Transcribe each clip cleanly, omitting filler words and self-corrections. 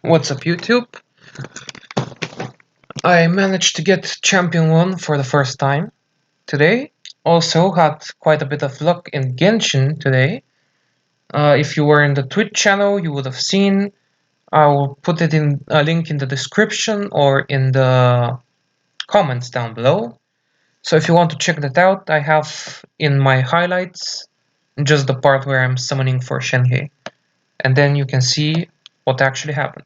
What's up, YouTube? I managed to get Champion 1 for the first time today. Also had quite a bit of luck in Genshin today. If you were in the Twitch channel, you would have seen. I will put it in a link in the description or in the comments down below. So if you want to check that out, I have in my highlights just the part where I'm summoning for Shenhe. And then you can see what actually happened.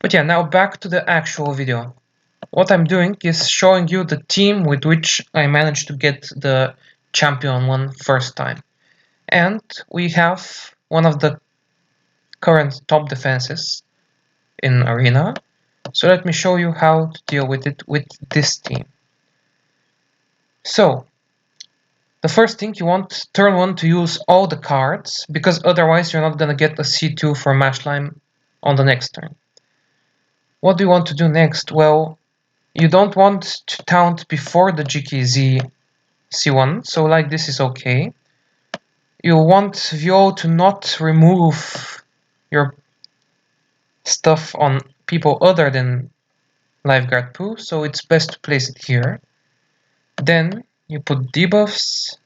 But yeah, now back to the actual video. What I'm doing is showing you the team with which I managed to get the Champion 1 first time. And we have one of the current top defenses in Arena. So let me show you how to deal with it with this team. So, the first thing you want turn 1 to use all the cards, because otherwise you're not gonna get a C2 for Mashlime on the next turn. What do you want to do next? Well, you don't want to taunt before the GKZ C1, so like this is okay. You want Vio to not remove your stuff on people other than Lifeguard Poo, so it's best to place it here. Then you put debuffs,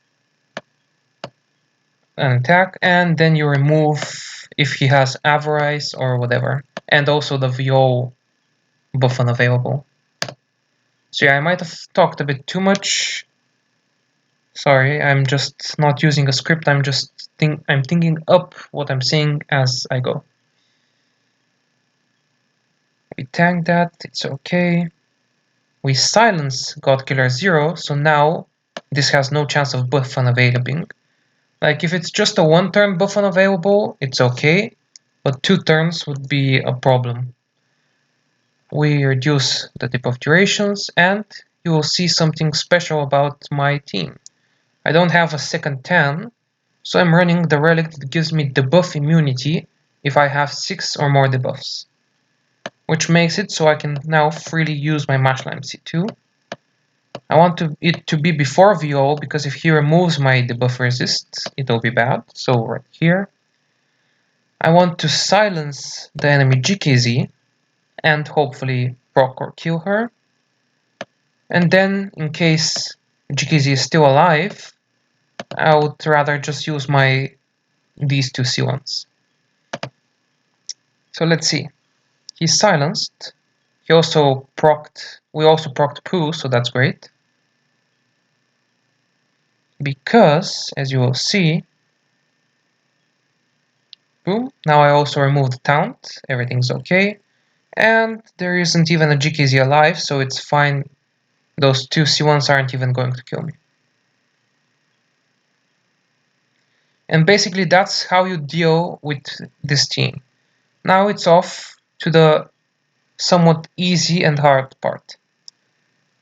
an attack, and then you remove if he has Avarice or whatever, and also the Vio buff unavailable. So yeah, I might have talked a bit too much. Sorry, I'm just not using a script. I'm thinking up what I'm saying as I go. We tank that, it's okay. We silence Godkiller 0, so now this has no chance of buff unavailing. Like if it's just a 1-turn buff unavailable, it's okay, but 2 turns would be a problem. We reduce the debuff durations, and you will see something special about my team. I don't have a second Tan, so I'm running the relic that gives me debuff immunity if I have 6 or more debuffs, which makes it so I can now freely use my Mashlime C2. I want it to be before VO, because if he removes my debuff resist, it'll be bad, so right here. I want to silence the enemy GKZ, and hopefully proc or kill her. And then, in case GKZ is still alive, I would rather just use these two C1s. So let's see. He's silenced. We also procced Poo, so that's great. Because, as you will see, boom, now I also remove the taunt, everything's okay. And there isn't even a GKZ alive, so it's fine. Those two C1s aren't even going to kill me. And basically that's how you deal with this team. Now it's off to the somewhat easy and hard part.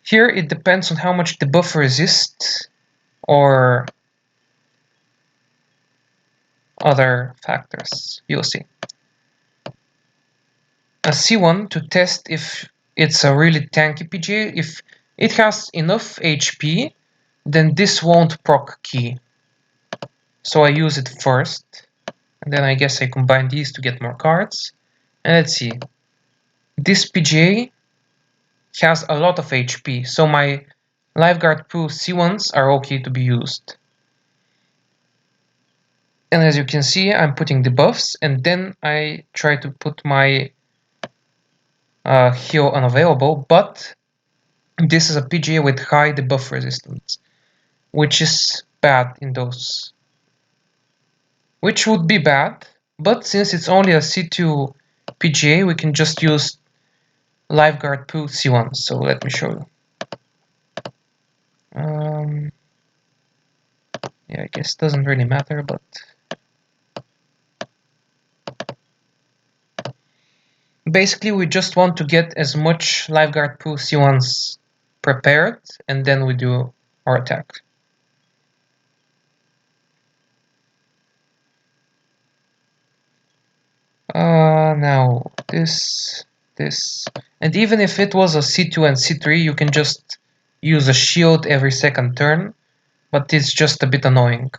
Here it depends on how much debuff resist or other factors. You'll see. A C1 to test if it's a really tanky PGA. If it has enough HP, then this won't proc key. So I use it first, and then I guess I combine these to get more cards. And let's see. This PGA has a lot of HP, so my Lifeguard Poo C1s are okay to be used. And as you can see, I'm putting the buffs, and then I try to put my heal unavailable, but this is a PGA with high debuff resistance, which is bad in those. Which would be bad, but since it's only a C2 PGA, we can just use Lifeguard Poo C1. So let me show you. Yeah, I guess it doesn't really matter, but basically we just want to get as much Lifeguard Poo C1s prepared, and then we do our attack. Now this, and even if it was a C2 and C3, you can just use a shield every second turn, but it's just a bit annoying.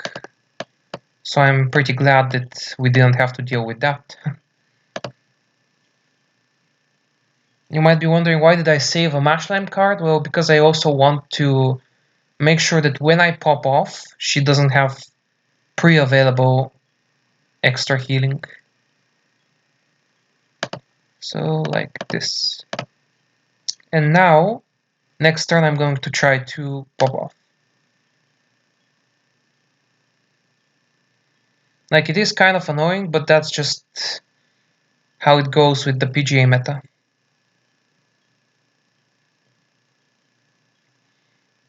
So I'm pretty glad that we didn't have to deal with that. You might be wondering, why did I save a Mashline card? Well, because I also want to make sure that when I pop off, she doesn't have pre-available extra healing. So like this. And now, next turn I'm going to try to pop off. Like, it is kind of annoying, but that's just how it goes with the PGA meta.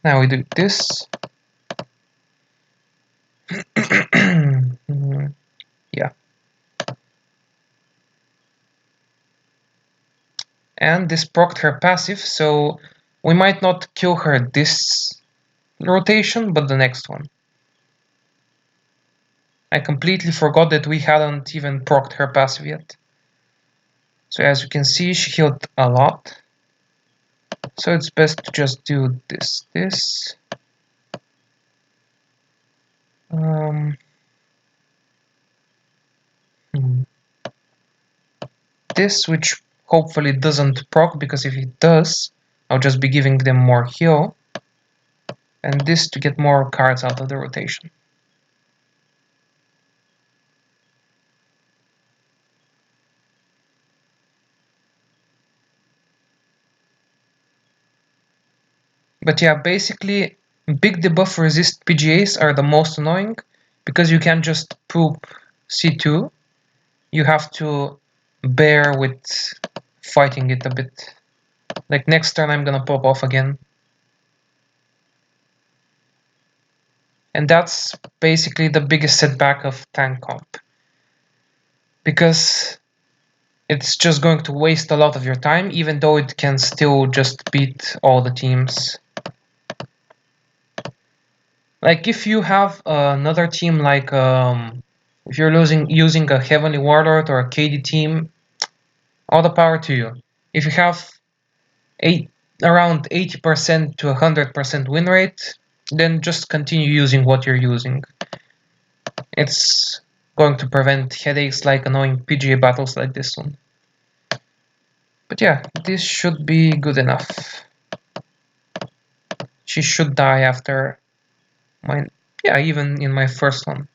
Now we do this. Yeah. And this procced her passive, so we might not kill her this rotation, but the next one. I completely forgot that we hadn't even procced her passive yet. So as you can see, she healed a lot. So it's best to just do this. This, which hopefully doesn't proc, because if it does, I'll just be giving them more heal. And this to get more cards out of the rotation. But yeah, basically, big debuff resist PGAs are the most annoying, because you can't just poop C2. You have to bear with fighting it a bit. Like next turn I'm gonna pop off again. And that's basically the biggest setback of tank comp. Because it's just going to waste a lot of your time, even though it can still just beat all the teams. Like if you have another team, like if you're using a Heavenly Warlord or a KD team, all the power to you. If you have around 80% to 100% win rate, then just continue using what you're using. It's going to prevent headaches like annoying PGA battles like this one. But yeah, this should be good enough. She should die after mine. Yeah, even in my first one.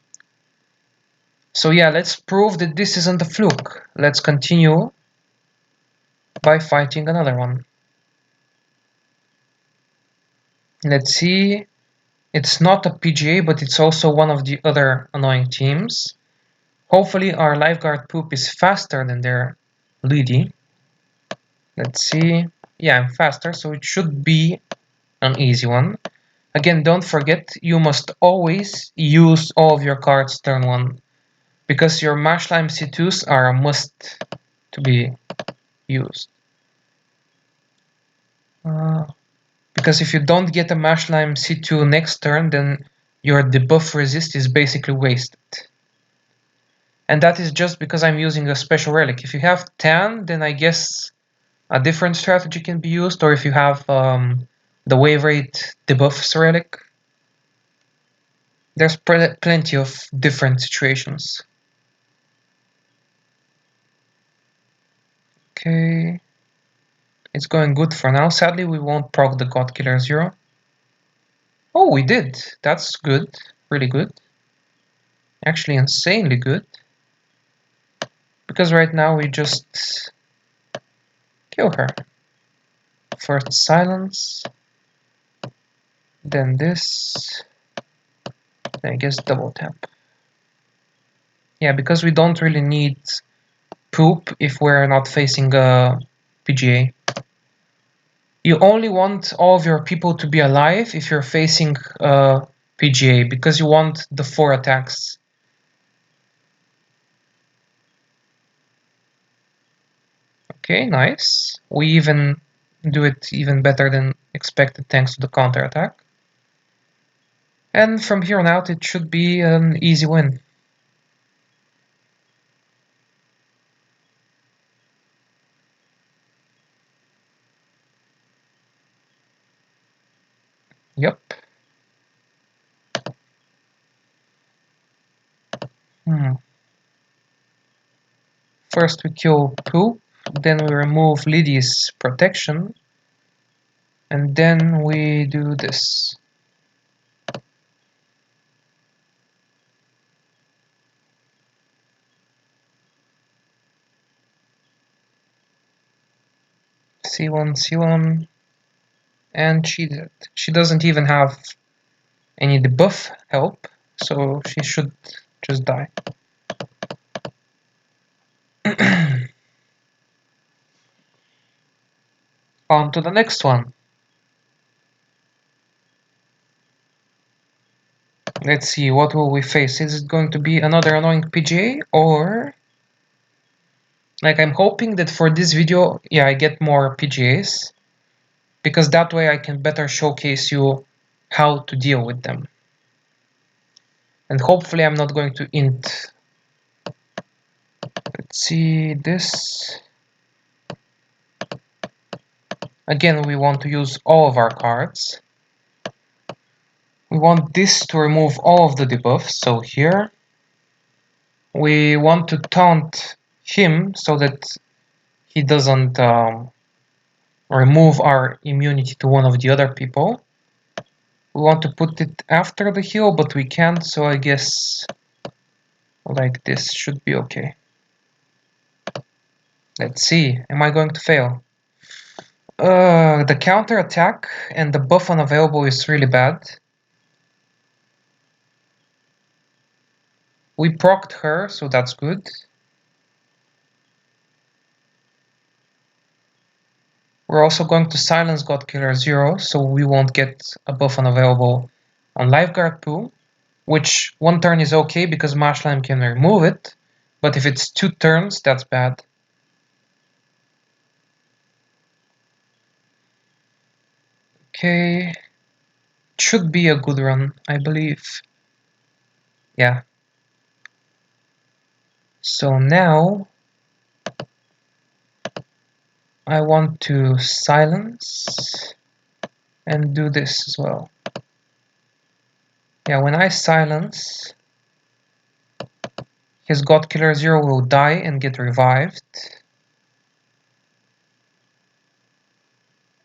So yeah, let's prove that this isn't a fluke. Let's continue by fighting another one. Let's see. It's not a PGA, but it's also one of the other annoying teams. Hopefully our lifeguard poop is faster than their leady. Let's see. Yeah, I'm faster, so it should be an easy one. Again, don't forget, you must always use all of your cards turn 1, because your Mashlime C2s are a must to be used. Because if you don't get a Mashlime C2 next turn, then your debuff resist is basically wasted. And that is just because I'm using a special relic. If you have Tan, then I guess a different strategy can be used, or if you have the wave rate debuffs relic, there's plenty of different situations. Okay, it's going good for now. Sadly, we won't proc the God Killer 0. Oh, we did. That's good. Really good. Actually, insanely good. Because right now we just kill her. First silence, then this, then I guess double tap. Yeah, because we don't really need poop if we're not facing a PGA. You only want all of your people to be alive if you're facing a PGA, because you want the 4 attacks. Okay, nice. We even do it even better than expected thanks to the counter attack. And from here on out, it should be an easy win. Yep. First we kill Poop, Then we remove Liddy's protection. And then we do this. C1, C1. And she doesn't even have any debuff help, so she should just die. On to the next one. Let's see, what will we face? Is it going to be another annoying PGA, or... Like, I'm hoping that for this video, yeah, I get more PGAs, because that way I can better showcase you how to deal with them. And hopefully I'm not going to int. Let's see this. Again, we want to use all of our cards. We want this to remove all of the debuffs, so here. We want to taunt him so that he doesn't remove our immunity to one of the other people. We want to put it after the heal, but we can't, so I guess like this should be okay. Let's see, am I going to fail? The counter attack and the buff unavailable is really bad. We procced her, so that's good. We're also going to silence Godkiller 0, so we won't get a buff unavailable on Lifeguard Poo, which one turn is okay because Mashline can remove it, but if it's 2 turns, that's bad. Okay, should be a good run, I believe. Yeah. So now I want to silence and do this as well. Yeah, when I silence, his Godkiller 0 will die and get revived.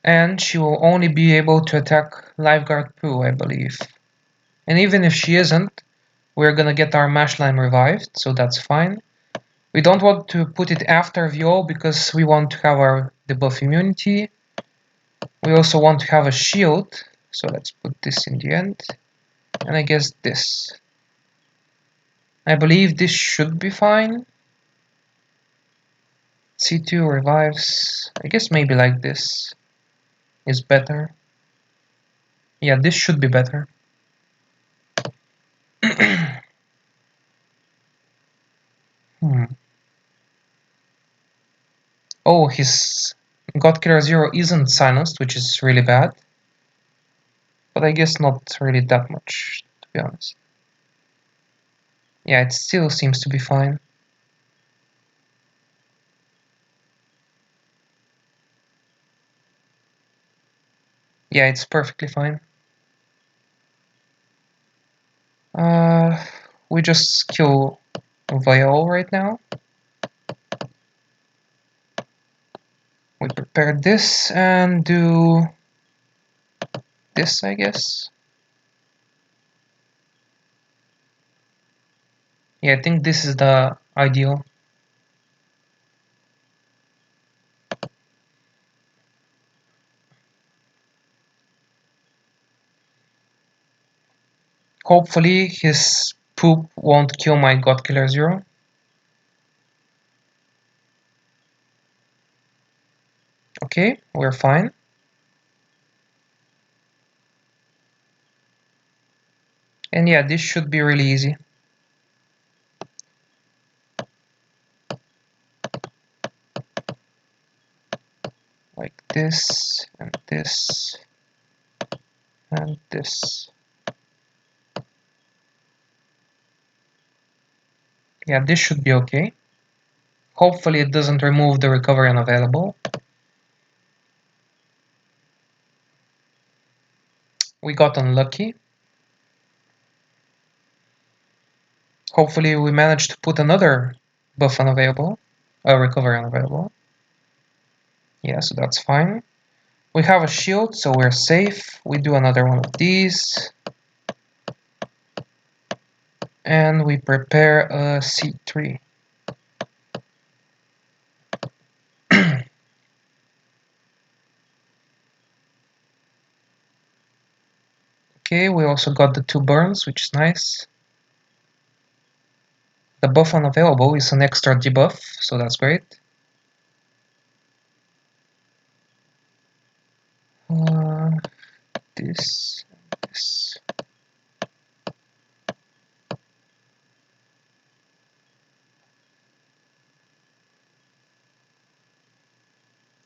And she will only be able to attack Lifeguard Poo, I believe. And even if she isn't, we're gonna get our Mashline revived, so that's fine. We don't want to put it after Viol because we want to have our debuff immunity. We also want to have a shield, so let's put this in the end. And I guess this. I believe this should be fine. C2 revives. I guess maybe like this is better. Yeah, this should be better. Oh, his Godkiller 0 isn't silenced, which is really bad. But I guess not really that much, to be honest. Yeah, it still seems to be fine. Yeah, it's perfectly fine. We just kill Viol right now. We prepare this and do this, I guess. Yeah, I think this is the ideal. Hopefully his poop won't kill my Godkiller 0. Okay, we're fine. And yeah, this should be really easy. Like this, and this, and this. Yeah, this should be okay. Hopefully it doesn't remove the recovery unavailable. We got unlucky. Hopefully we managed to put another buff unavailable, recovery unavailable. Yeah, so that's fine. We have a shield, so we're safe. We do another one of these. And we prepare a C3. Okay, we also got the 2 burns, which is nice. The buff unavailable is an extra debuff, so that's great. This.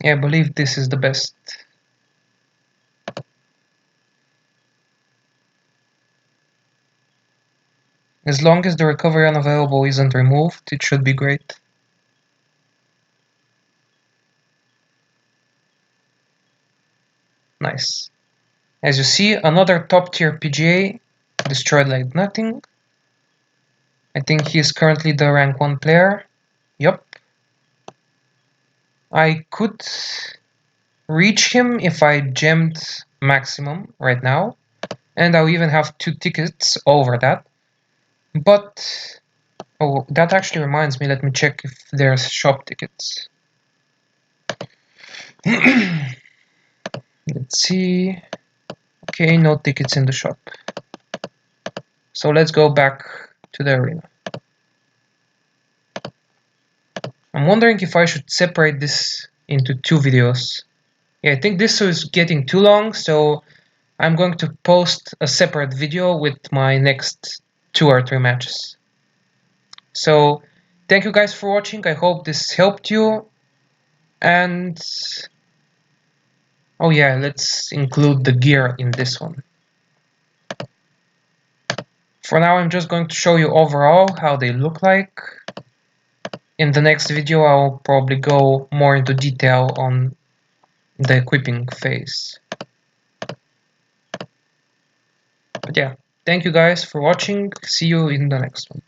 Yeah, I believe this is the best. As long as the recovery unavailable isn't removed, it should be great. Nice. As you see, another top tier PGA destroyed like nothing. I think he is currently the rank 1 player. Yup. I could reach him if I gemmed maximum right now. And I'll even have 2 tickets over that. But, oh, that actually reminds me, let me check if there's shop tickets. Let's see. Okay, no tickets in the shop. So let's go back to the arena. I'm wondering if I should separate this into 2 videos. Yeah, I think this is getting too long, so I'm going to post a separate video with my next 2 or 3 matches. So, thank you guys for watching. I hope this helped you. And oh yeah, let's include the gear in this one. For now, I'm just going to show you overall how they look like. In the next video, I'll probably go more into detail on the equipping phase. But yeah, thank you guys for watching. See you in the next one.